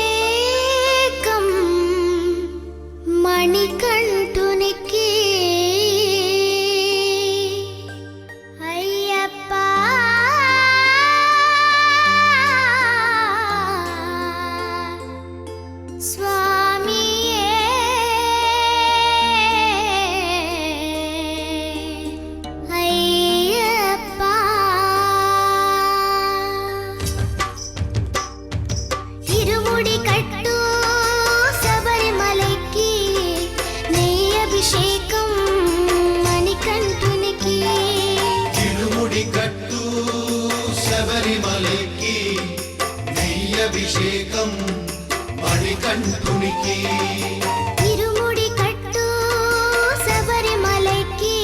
అభిషేకం మణికంఠునికి అయ్యప్ప స్వామియే అయ్యప్ప ఇరుముడి కట్టు శబరిమలకి నెయ్యి అభిషేకం మణికంఠునికి ఇరుముడి కట్టు శబరిమలకి నెయ్యి అభిషేకం మణికంఠునికి ఇరుముడి కట్టు శబరిమలకి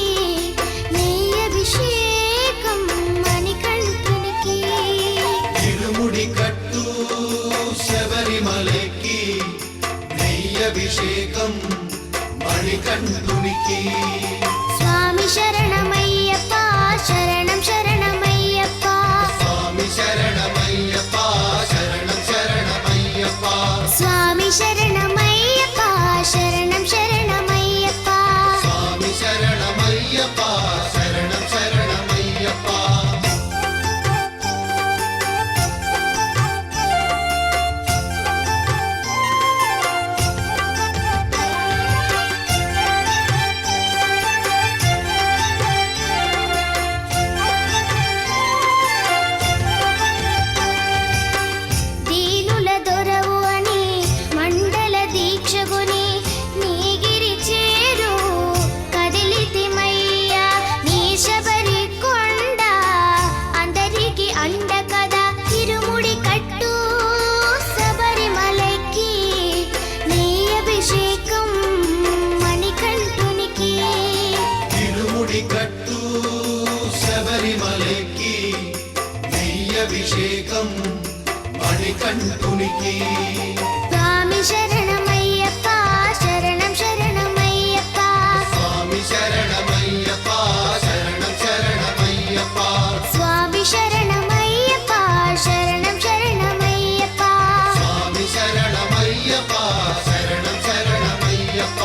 నెయ్యి అభిషేకం మణికంఠునికి ఇరుముడి కట్టు శబరిమలకి నెయ్యి అభిషేకం మణికంఠునికి స్వామి శరణమయ్యప్ప శరణం శరణమయ్యప్ప స్వామి శరణమయ్యప్ప శరణం శరణమయ్యప్ప స్వామి శరణమయ్యప్ప శరణం శరణమయ్యప్ప స్వామి శరణమయ్యప్ప శరణం శరణమయ్యప్ప దీనుల దొరవు అని మండల దీక్షగుని నీగిరి చేరు కదిలితిమయ్యా నీ శబరి కొండ అందరికి అండ కదా ఇరుముడి కట్టు శబరిమలకి నీ అభిషేకం మణికంఠునికి ఇరుముడి కట్టు శబరిమలకి నెయ్యి అభిషేకం మణికంఠునికి స్వామి శరణమయ్యప్ప శరణం శరణమయ్యప్ప స్వామి శరణమయ్యప్ప శరణం శరణమయ్యప్ప స్వామి శరణమయ్యప్ప శరణం శరణమయ్యప్ప స్వామి శరణమయ్యప్ప శరణం శరణమయ్యప్ప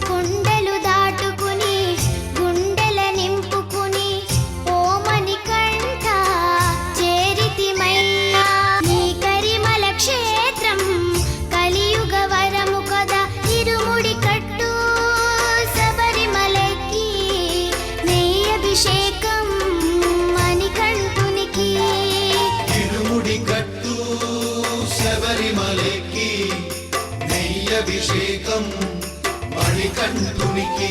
కొండలు దాటుకుని గుండెల నింపుకుని ఓ మణికంఠ చేరితిమయ్యా నీ కరిమల క్షేత్రం కలియుగ వరము కదా ఇరుముడి కట్టు శబరిమలకి నెయ్యి అభిషేకం మణికంఠునికి ఇరుముడి కట్టు శబరిమలకి నెయ్యి అభిషేకం మణికంఠునికి